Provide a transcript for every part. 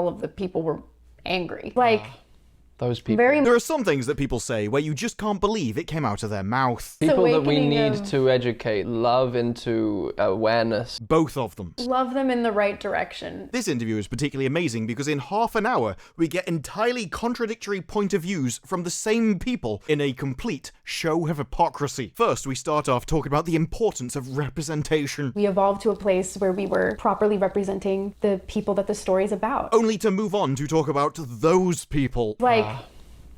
of the people were angry. Like, those people. There are some things that people say where you just can't believe it came out of their mouth. People that we need to educate, love into awareness. Both of them. Love them in the right direction. This interview is particularly amazing because in half an hour, we get entirely contradictory point of views from the same people in a complete show of hypocrisy. First, we start off talking about the importance of representation. We evolved to a place where we were properly representing the people that the story's about. Only to move on to talk about those people. Like,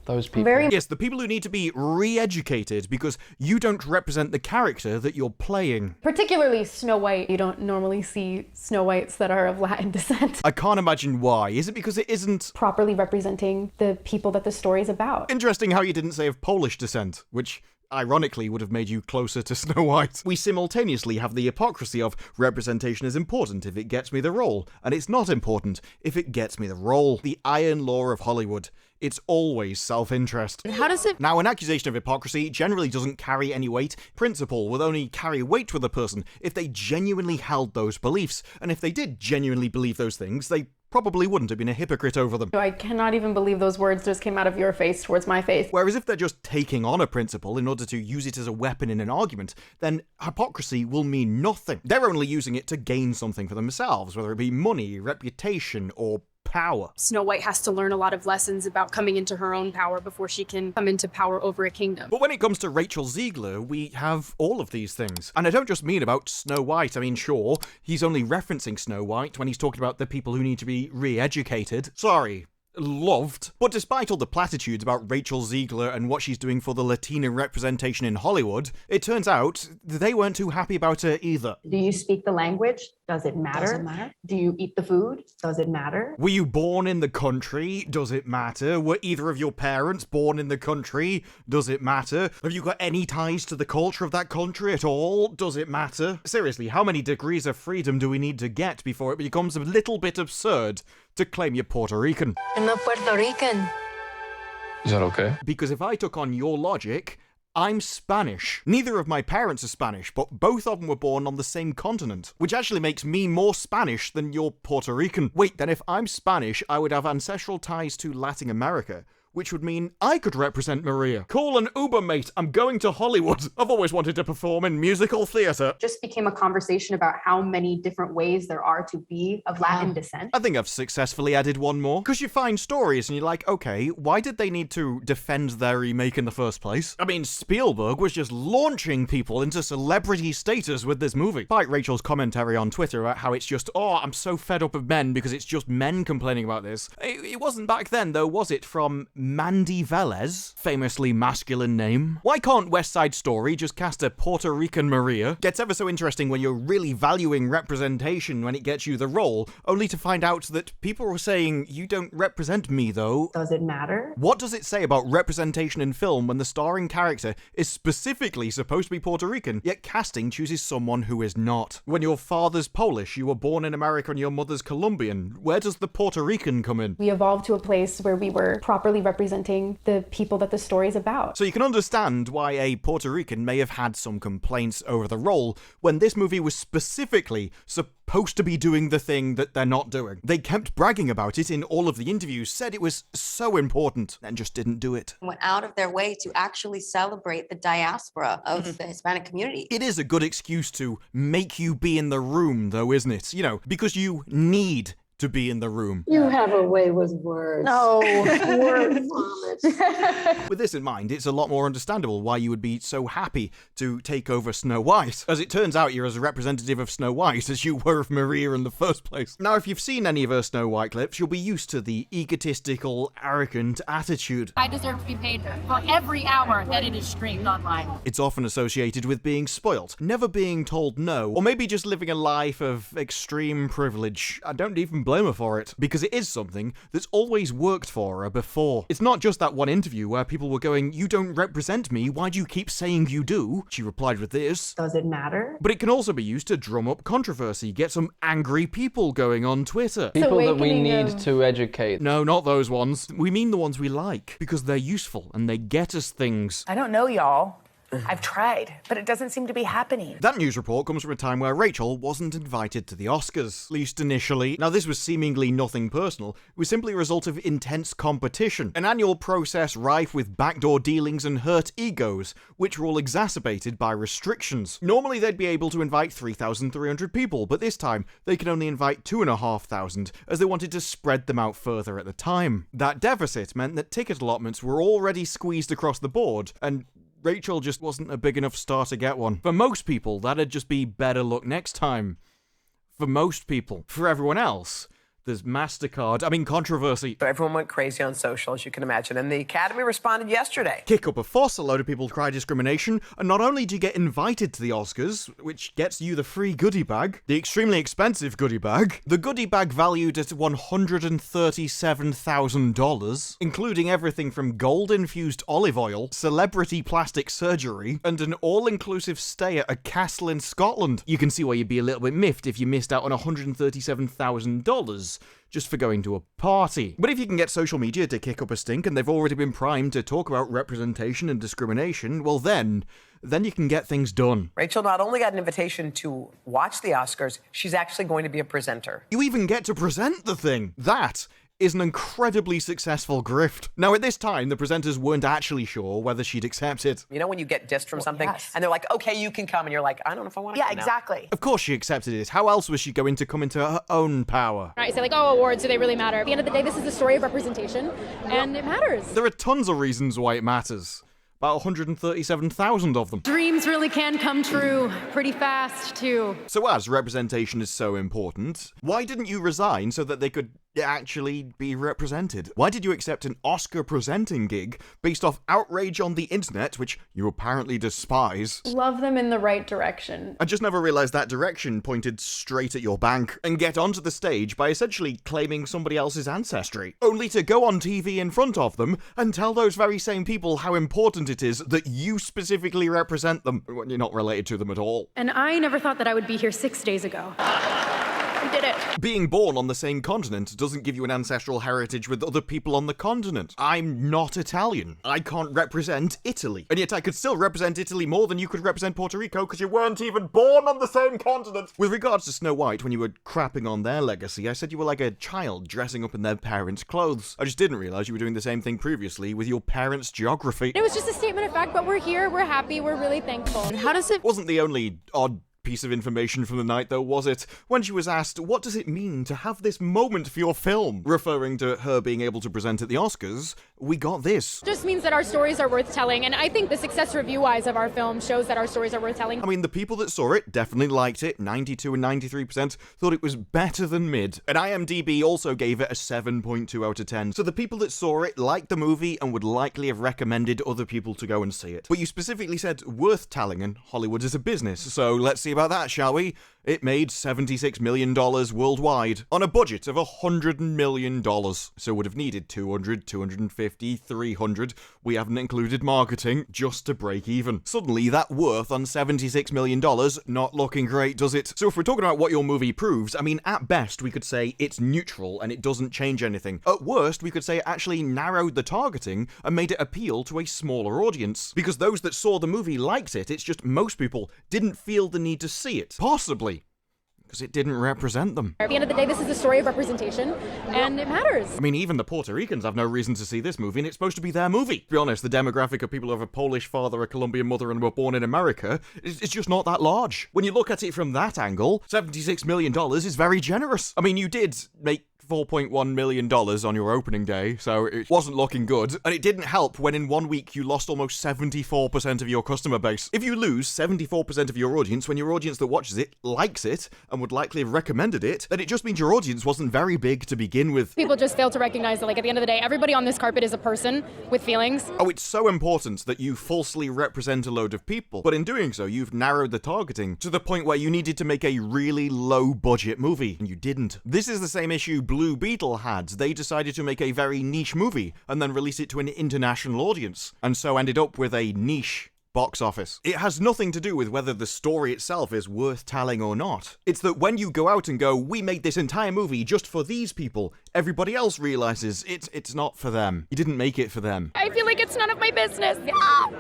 those people. Yes, the people who need to be re-educated because you don't represent the character that you're playing. particularly Snow White. You don't normally see Snow Whites that are of Latin descent. I can't imagine why. Is it because it isn't Properly representing the people that the story's about. interesting how you didn't say of Polish descent, which ironically would have made you closer to Snow White. We simultaneously have the hypocrisy of representation is important if it gets me the role, and it's not important if it gets me the role. The iron law of Hollywood. It's always self-interest. How does it... Now, an accusation of hypocrisy generally doesn't carry any weight. Principle will only carry weight with a person if they genuinely held those beliefs, and if they did genuinely believe those things, they probably wouldn't have been a hypocrite over them. I cannot even believe those words just came out of your face towards my face. Whereas if they're just taking on a principle in order to use it as a weapon in an argument, then hypocrisy will mean nothing. They're only using it to gain something for themselves, whether it be money, reputation, or power. Snow White has to learn a lot of lessons about coming into her own power before she can come into power over a kingdom. But when it comes to Rachel Zegler, we have all of these things. And I don't just mean about Snow White. I mean, sure, he's only referencing Snow White when he's talking about the people who need to be re-educated. Sorry. Loved. But despite all the platitudes about Rachel Zegler and what she's doing for the Latina representation in Hollywood, it turns out they weren't too happy about her either. Do you speak the language? Does it matter? Does it matter? Do you eat the food? Does it matter? Were you born in the country? Does it matter? Were either of your parents born in the country? Does it matter? Have you got any ties to the culture of that country at all? Does it matter? Seriously, how many degrees of freedom do we need to get before it becomes a little bit absurd to claim you're Puerto Rican? I'm not Puerto Rican. Is that okay? Because if I took on your logic, I'm Spanish. Neither of my parents are Spanish, but both of them were born on the same continent, which actually makes me more Spanish than you're Puerto Rican. Wait, then if I'm Spanish, I would have ancestral ties to Latin America, which would mean I could represent Maria. Call an Uber, mate. I'm going to Hollywood. I've always wanted to perform in musical theatre. Just became a conversation about how many different ways there are to be of Latin descent. I think I've successfully added one more. Because you find stories and you're like, okay, why did they need to defend their remake in the first place? I mean, Spielberg was just launching people into celebrity status with this movie. Despite Rachel's commentary on Twitter about how it's just, oh, I'm so fed up of men because it's just men complaining about this. It wasn't back then, though, was it? From Mandy Velez, famously masculine name. Why can't West Side Story just cast a Puerto Rican Maria? Gets ever so interesting when you're really valuing representation when it gets you the role, only to find out that people are saying, you don't represent me though. Does it matter? What does it say about representation in film when the starring character is specifically supposed to be Puerto Rican, yet casting chooses someone who is not? When your father's Polish, you were born in America and your mother's Colombian, where does the Puerto Rican come in? We evolved to a place where we were properly representing the people that the story's about. So you can understand why a Puerto Rican may have had some complaints over the role when this movie was specifically supposed to be doing the thing that they're not doing. They kept bragging about it in all of the interviews, said it was so important, and just didn't do it. Went out of their way to actually celebrate the diaspora of the Hispanic community. It is a good excuse to make you be in the room, though, isn't it? You know, because you need to be in the room. You have a way with words. No. Word vomit. With this in mind, it's a lot more understandable why you would be so happy to take over Snow White. As it turns out, you're as a representative of Snow White as you were of Maria in the first place. Now, if you've seen any of her Snow White clips, you'll be used to the egotistical, arrogant attitude. I deserve to be paid for every hour that it is streamed online. It's often associated with being spoilt, never being told no, or maybe just living a life of extreme privilege. I don't even blame her for it, because it is something that's always worked for her before. It's not just that one interview where people were going, you don't represent me, why do you keep saying you do? She replied with this. Does it matter? But it can also be used to drum up controversy, get some angry people going on Twitter. People that we need to educate. No, not those ones. We mean the ones we like, because they're useful and they get us things. I don't know y'all, I've tried, but it doesn't seem to be happening. That news report comes from a time where Rachel wasn't invited to the Oscars, at least initially. Now, this was seemingly nothing personal. It was simply a result of intense competition, an annual process rife with backdoor dealings and hurt egos, which were all exacerbated by restrictions. Normally, they'd be able to invite 3,300 people, but this time, they could only invite 2,500, as they wanted to spread them out further at the time. That deficit meant that ticket allotments were already squeezed across the board, and Rachel just wasn't a big enough star to get one. For most people, that'd just be better luck next time. For most people. For everyone else, there's MasterCard. Controversy. So everyone went crazy on social, as you can imagine, and the Academy responded yesterday. Kick up a fuss, a load of people cry discrimination, and not only do you get invited to the Oscars, which gets you the free goodie bag, the extremely expensive goodie bag, the goodie bag valued at $137,000, including everything from gold-infused olive oil, celebrity plastic surgery, and an all-inclusive stay at a castle in Scotland. You can see why you'd be a little bit miffed if you missed out on $137,000 just for going to a party. But if you can get social media to kick up a stink and they've already been primed to talk about representation and discrimination, well then you can get things done. Rachel not only got an invitation to watch the Oscars, she's actually going to be a presenter. You even get to present the thing. That is an incredibly successful grift. Now, at this time, the presenters weren't actually sure whether she'd accept it. You know when you get dissed from something, and they're like, okay, you can come, and you're like, I don't know if I want to come now. exactly. Of course she accepted it. How else was she going to come into her own power? I say awards, do they really matter? At the end of the day, this is a story of representation, and it matters. There are tons of reasons why it matters. About 137,000 of them. Dreams really can come true pretty fast, too. So as representation is so important, why didn't you resign so that they could actually be represented? Why did you accept an Oscar presenting gig based off outrage on the internet, which you apparently despise? Love them in the right direction. I just never realized that direction pointed straight at your bank, and get onto the stage by essentially claiming somebody else's ancestry, only to go on TV in front of them and tell those very same people how important it is that you specifically represent them when you're not related to them at all. And I never thought that I would be here 6 days ago. We did it. Being born on the same continent doesn't give you an ancestral heritage with other people on the continent. I'm not Italian. I can't represent Italy. And yet I could still represent Italy more than you could represent Puerto Rico because you weren't even born on the same continent. With regards to Snow White, when you were crapping on their legacy, I said you were like a child dressing up in their parents' clothes. I just didn't realize you were doing the same thing previously with your parents' geography. It was just a statement of fact, but we're here, we're happy, we're really thankful. How does it... Wasn't the only odd piece of information from the night, though, was it? When she was asked, what does it mean to have this moment for your film? Referring to her being able to present at the Oscars, we got this. Just means that our stories are worth telling, and I think the success review-wise of our film shows that our stories are worth telling. The people that saw it definitely liked it. 92 and 93% thought it was better than mid. And IMDb also gave it a 7.2 out of 10. So the people that saw it liked the movie and would likely have recommended other people to go and see it. But you specifically said worth telling, and Hollywood is a business, so let's see about that, shall we? It made $76 million worldwide on a budget of $100 million. So would have needed 200, 250, 300. We haven't included marketing just to break even. Suddenly that worth on $76 million, not looking great, does it? So if we're talking about what your movie proves, at best we could say it's neutral and it doesn't change anything. At worst, we could say it actually narrowed the targeting and made it appeal to a smaller audience. Because those that saw the movie liked it, it's just most people didn't feel the need to see it. Possibly because it didn't represent them. At the end of the day, this is a story of representation, and it matters. Even the Puerto Ricans have no reason to see this movie, and it's supposed to be their movie. To be honest, the demographic of people who have a Polish father, a Colombian mother, and were born in America is just not that large. When you look at it from that angle, $76 million is very generous. You did make $4.1 million on your opening day, so it wasn't looking good. And it didn't help when in 1 week you lost almost 74% of your customer base. If you lose 74% of your audience when your audience that watches it likes it and would likely have recommended it, then it just means your audience wasn't very big to begin with. People just fail to recognize that, at the end of the day, everybody on this carpet is a person with feelings. Oh, it's so important that you falsely represent a load of people, but in doing so, you've narrowed the targeting to the point where you needed to make a really low-budget movie, and you didn't. This is the same issue Blue Beetle had. They decided to make a very niche movie and then release it to an international audience, and so ended up with a niche box office. It has nothing to do with whether the story itself is worth telling or not. It's that when you go out and go, we made this entire movie just for these people, everybody else realizes it's not for them. You didn't make it for them. I feel like it's none of my business.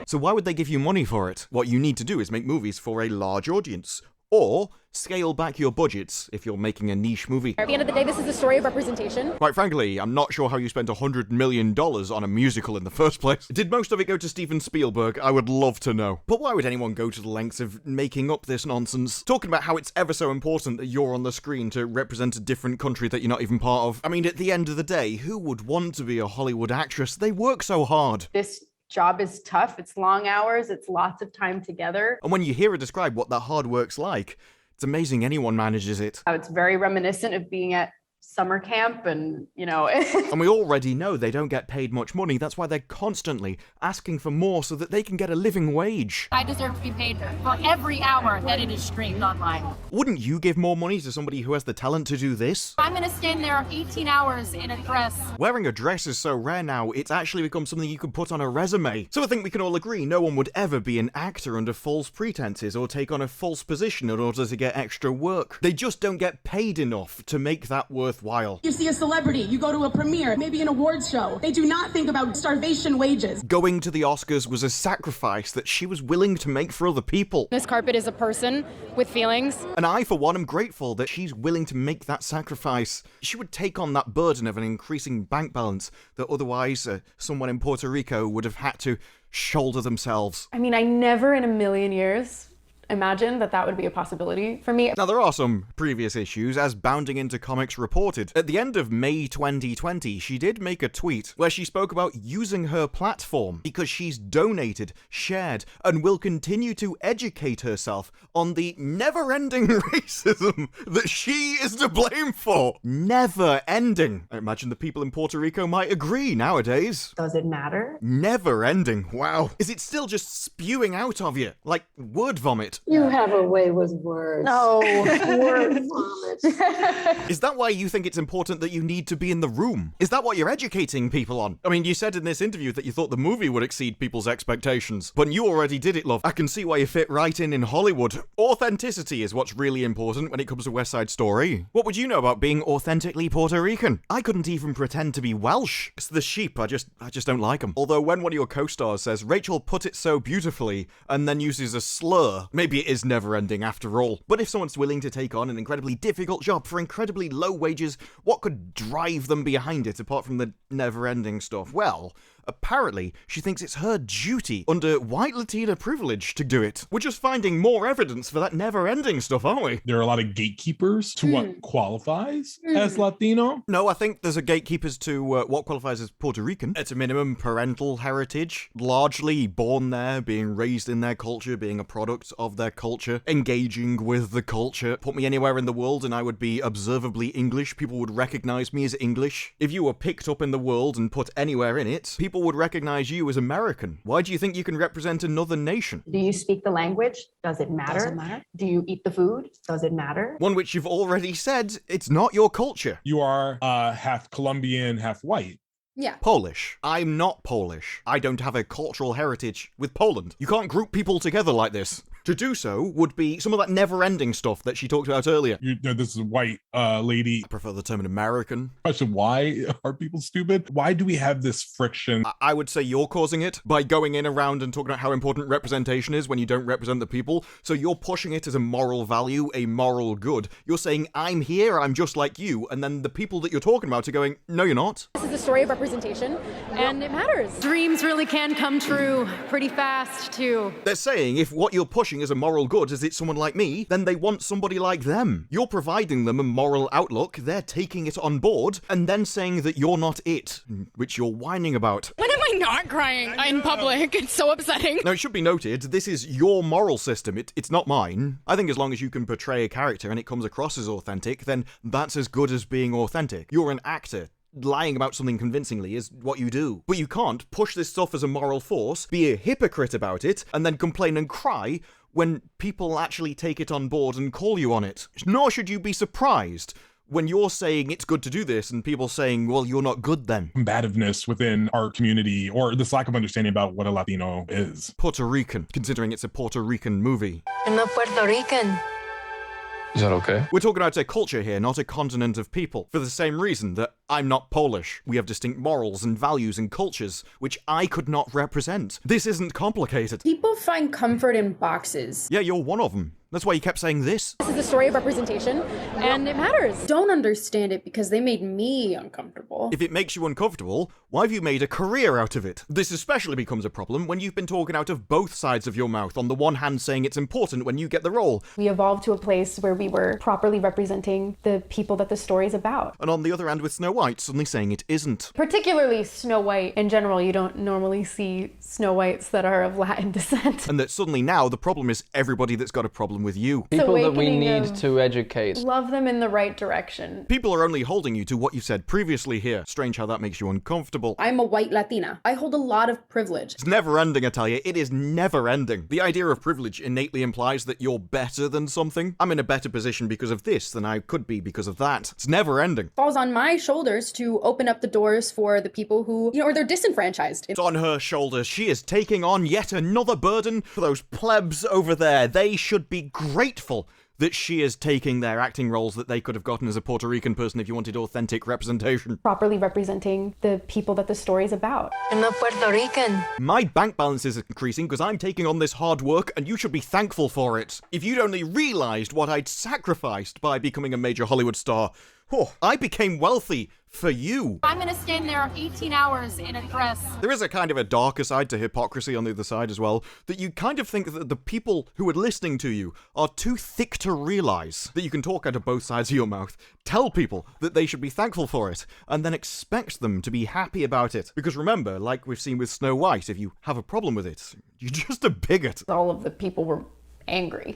So why would they give you money for it? What you need to do is make movies for a large audience. Or scale back your budgets if you're making a niche movie. At the end of the day, this is a story of representation. Quite frankly, I'm not sure how you spent $100 million on a musical in the first place. Did most of it go to Steven Spielberg? I would love to know. But why would anyone go to the lengths of making up this nonsense? Talking about how it's ever so important that you're on the screen to represent a different country that you're not even part of. I mean, at the end of the day, who would want to be a Hollywood actress? They work so hard. This job is tough. It's long hours. It's lots of time together. And when you hear her describe what that hard work's like, it's amazing anyone manages it. It's very reminiscent of being at summer camp and, And we already know they don't get paid much money. That's why they're constantly asking for more so that they can get a living wage. I deserve to be paid for every hour that it is streamed online. Wouldn't you give more money to somebody who has the talent to do this? I'm gonna stand there 18 hours in a dress. Wearing a dress is so rare now, it's actually become something you can put on a resume. So I think we can all agree no one would ever be an actor under false pretenses or take on a false position in order to get extra work. They just don't get paid enough to make that worthwhile. You see a celebrity, you go to a premiere, maybe an awards show. They do not think about starvation wages. Going to the Oscars was a sacrifice that she was willing to make for other people. This carpet is a person with feelings. And I, for one, am grateful that she's willing to make that sacrifice. She would take on that burden of an increasing bank balance that otherwise someone in Puerto Rico would have had to shoulder themselves. I mean, I never in a million years imagined that would be a possibility for me. Now, there are some previous issues, as Bounding Into Comics reported. At the end of May 2020, she did make a tweet where she spoke about using her platform because she's donated, shared, and will continue to educate herself on the never-ending racism that she is to blame for. Never-ending. I imagine the people in Puerto Rico might agree nowadays. Does it matter? Never-ending. Wow. Is it still just spewing out of you? Like word vomit? You have a way with words. No. Word vomit. Is that why you think it's important that you need to be in the room? Is that what you're educating people on? I mean, you said in this interview that you thought the movie would exceed people's expectations, but you already did it, love. I can see why you fit right in Hollywood. Authenticity is what's really important when it comes to West Side Story. What would you know about being authentically Puerto Rican? I couldn't even pretend to be Welsh. It's the sheep, I just don't like them. Although when one of your co-stars says, Rachel put it so beautifully, and then uses a slur, maybe it is never-ending after all. But if someone's willing to take on an incredibly difficult job for incredibly low wages, what could drive them behind it apart from the never-ending stuff? Well, apparently, she thinks it's her duty under white Latina privilege to do it. We're just finding more evidence for that never-ending stuff, aren't we? There are a lot of gatekeepers to what qualifies as Latino. No, I think there's a gatekeepers to what qualifies as Puerto Rican. At a minimum, parental heritage. Largely born there, being raised in their culture, being a product of their culture, engaging with the culture. Put me anywhere in the world and I would be observably English. People would recognize me as English. If you were picked up in the world and put anywhere in it, people would recognize you as American. Why do you think you can represent another nation? Do you speak the language? Does it matter? Does it matter? Do you eat the food? Does it matter? One which you've already said, it's not your culture. You are half Colombian, half white. Yeah. Polish. I'm not Polish. I don't have a cultural heritage with Poland. You can't group people together like this. To do so would be some of that never-ending stuff that she talked about earlier. You know, this is a white lady. I prefer the term American. Question, why are people stupid? Why do we have this friction? I would say you're causing it by going in around and talking about how important representation is when you don't represent the people. So you're pushing it as a moral value, a moral good. You're saying, I'm here, I'm just like you. And then the people that you're talking about are going, no, you're not. This is a story of representation, and it matters. Dreams really can come true pretty fast, too. They're saying if what you're pushing as a moral good is it's someone like me, then they want somebody like them. You're providing them a moral outlook, they're taking it on board, and then saying that you're not it, which you're whining about. When am I not crying in public? It's so upsetting. Now, it should be noted, this is your moral system, it's not mine. I think as long as you can portray a character and it comes across as authentic, then that's as good as being authentic. You're an actor. Lying about something convincingly is what you do. But you can't push this stuff as a moral force, be a hypocrite about it, and then complain and cry when people actually take it on board and call you on it. Nor should you be surprised when you're saying it's good to do this and people saying, well, you're not good then. Combativeness within our community, or this lack of understanding about what a Latino is. Puerto Rican, considering it's a Puerto Rican movie. I'm not Puerto Rican. Is that okay? We're talking about a culture here, not a continent of people, for the same reason that I'm not Polish. We have distinct morals and values and cultures, which I could not represent. This isn't complicated. People find comfort in boxes. Yeah, you're one of them. That's why you kept saying this. This is a story of representation, and it matters. Don't understand it because they made me uncomfortable. If it makes you uncomfortable, why have you made a career out of it? This especially becomes a problem when you've been talking out of both sides of your mouth, on the one hand saying it's important when you get the role, We evolved to a place where we were properly representing the people that the story's about. and on the other hand with Snow White suddenly saying it isn't. Particularly Snow White. In general, you don't normally see Snow Whites that are of Latin descent. And that suddenly now the problem is everybody that's got a problem with you. People that we awakening need of- to educate. Love them in the right direction. People are only holding you to what you said previously here. Strange how that makes you uncomfortable. I'm a white Latina. I hold a lot of privilege. It's never ending, I tell you. It is never ending. The idea of privilege innately implies that you're better than something. I'm in a better position because of this than I could be because of that. It's never ending. Falls on my shoulders to open up the doors for the people who, or they're disenfranchised. It's on her shoulders. She is taking on yet another burden for those plebs over there. They should be grateful that she is taking their acting roles that they could have gotten as a Puerto Rican person if you wanted authentic representation. Properly representing the people that the story's about. I'm not Puerto Rican. My bank balance is increasing because I'm taking on this hard work and you should be thankful for it. If you'd only realised what I'd sacrificed by becoming a major Hollywood star, I became wealthy for you. I'm gonna stand there 18 hours in a dress. There is a kind of a darker side to hypocrisy on the other side as well, that you kind of think that the people who are listening to you are too thick to realise that you can talk out of both sides of your mouth, tell people that they should be thankful for it, and then expect them to be happy about it. Because remember, like we've seen with Snow White, if you have a problem with it, you're just a bigot. All of the people were angry.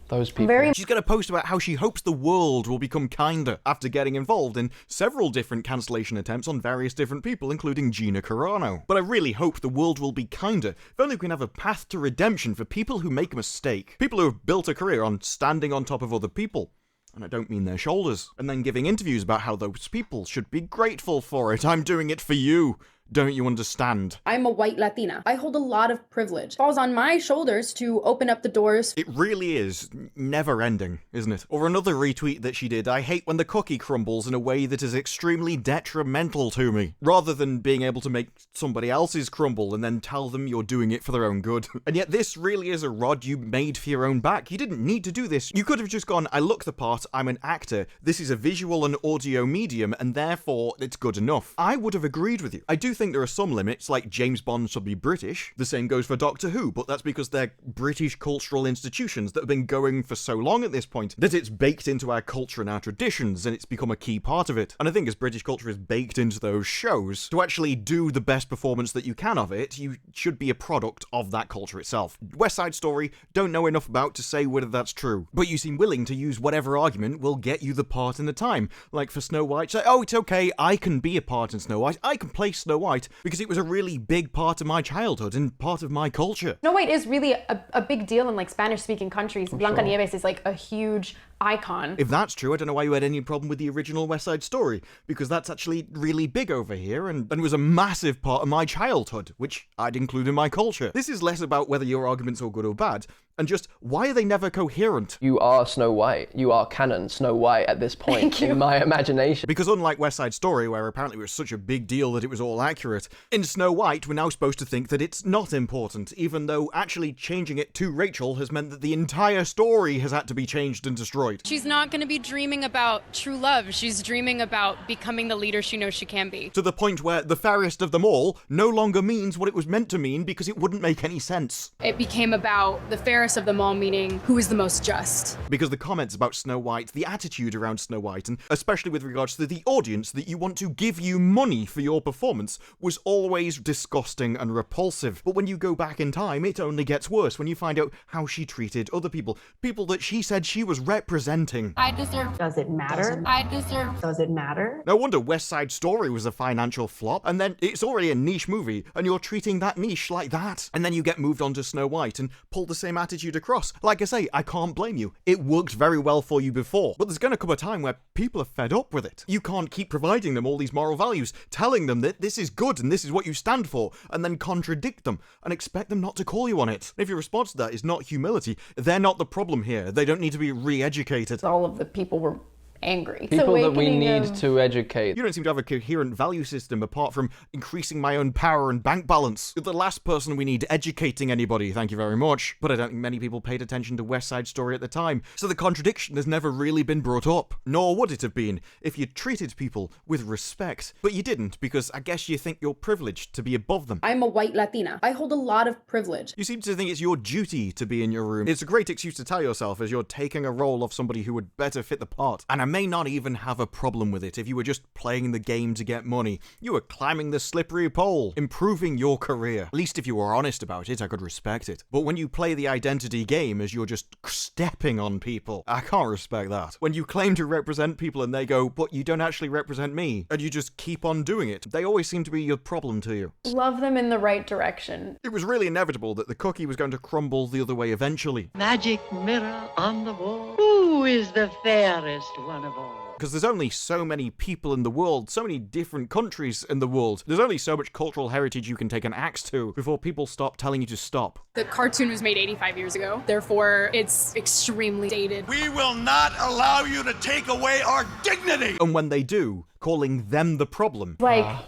Those people. She's going to post about how she hopes the world will become kinder after getting involved in several different cancellation attempts on various different people, including Gina Carano. But I really hope the world will be kinder, if only we can have a path to redemption for people who make a mistake. People who have built a career on standing on top of other people. And I don't mean their shoulders. And then giving interviews about how those people should be grateful for it. I'm doing it for you. Don't you understand? I'm a white Latina. I hold a lot of privilege. Falls on my shoulders to open up the doors. It really is never ending, isn't it? Or another retweet that she did, I hate when the cookie crumbles in a way that is extremely detrimental to me. Rather than being able to make somebody else's crumble and then tell them you're doing it for their own good. And yet this really is a rod you made for your own back. You didn't need to do this. You could have just gone, I look the part, I'm an actor, this is a visual and audio medium, and therefore it's good enough. I would have agreed with you. I do think there are some limits, like James Bond should be British. The same goes for Doctor Who, but that's because they're British cultural institutions that have been going for so long at this point that it's baked into our culture and our traditions, and it's become a key part of it. And I think as British culture is baked into those shows, to actually do the best performance that you can of it, you should be a product of that culture itself. West Side Story, don't know enough about to say whether that's true, but you seem willing to use whatever argument will get you the part in the time. Like for Snow White, say, oh, it's okay, I can be a part in Snow White, I can play Snow White, because it was a really big part of my childhood and part of my culture. Snow White is really a big deal in like Spanish-speaking countries. Blancanieves is like a huge icon. If that's true, I don't know why you had any problem with the original West Side Story, because that's actually really big over here and was a massive part of my childhood, which I'd include in my culture. This is less about whether your arguments are good or bad, and just why are they never coherent? You are Snow White. You are canon Snow White at this point in my imagination. Because unlike West Side Story, where apparently it was such a big deal that it was all accurate, in Snow White we're now supposed to think that it's not important, even though actually changing it to Rachel has meant that the entire story has had to be changed and destroyed. She's not going to be dreaming about true love. She's dreaming about becoming the leader she knows she can be. To the point where the fairest of them all no longer means what it was meant to mean because it wouldn't make any sense. It became about the fairest of them all, meaning who is the most just. Because the comments about Snow White, the attitude around Snow White, and especially with regards to the audience that you want to give you money for your performance, was always disgusting and repulsive. But when you go back in time, it only gets worse when you find out how she treated other people. People that she said she was representing representing. I deserve. Does it matter? I deserve. Does it matter? No wonder West Side Story was a financial flop, and then it's already a niche movie, and you're treating that niche like that. And then you get moved on to Snow White and pull the same attitude across. Like I say, I can't blame you. It worked very well for you before, but there's gonna come a time where people are fed up with it. You can't keep providing them all these moral values, telling them that this is good and this is what you stand for, and then contradict them and expect them not to call you on it. If your response to that is not humility, they're not the problem here. They don't need to be re-educated. All of the people were angry. People that we need to educate. You don't seem to have a coherent value system apart from increasing my own power and bank balance. You're the last person we need educating anybody, thank you very much. But I don't think many people paid attention to West Side Story at the time, so the contradiction has never really been brought up. Nor would it have been if you treated people with respect. But you didn't, because I guess you think you're privileged to be above them. I'm a white Latina. I hold a lot of privilege. You seem to think it's your duty to be in your room. It's a great excuse to tell yourself as you're taking a role of somebody who would better fit the part. And I may not even have a problem with it if you were just playing the game to get money. You were climbing the slippery pole, improving your career. At least if you were honest about it, I could respect it. But when you play the identity game as you're just stepping on people, I can't respect that. When you claim to represent people and they go, but you don't actually represent me, and you just keep on doing it, they always seem to be your problem to you. Love them in the right direction. It was really inevitable that the cookie was going to crumble the other way eventually. Magic mirror on the wall. Who is the fairest one of all? Because there's only so many people in the world, so many different countries in the world. There's only so much cultural heritage you can take an axe to before people stop telling you to stop. The cartoon was made 85 years ago, therefore it's extremely dated. We will not allow you to take away our dignity! And when they do, calling them the problem. Like,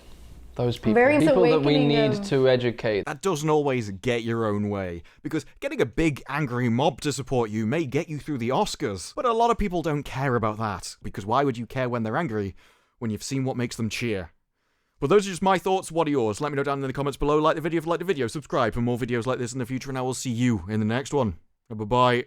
those people. Various People that we awakening need of- to educate. That doesn't always get your own way, because getting a big angry mob to support you may get you through the Oscars. But a lot of people don't care about that, because why would you care when they're angry when you've seen what makes them cheer? But those are just my thoughts. What are yours? Let me know down in the comments below. Like the video if you like the video. Subscribe for more videos like this in the future, and I will see you in the next one. Bye-bye.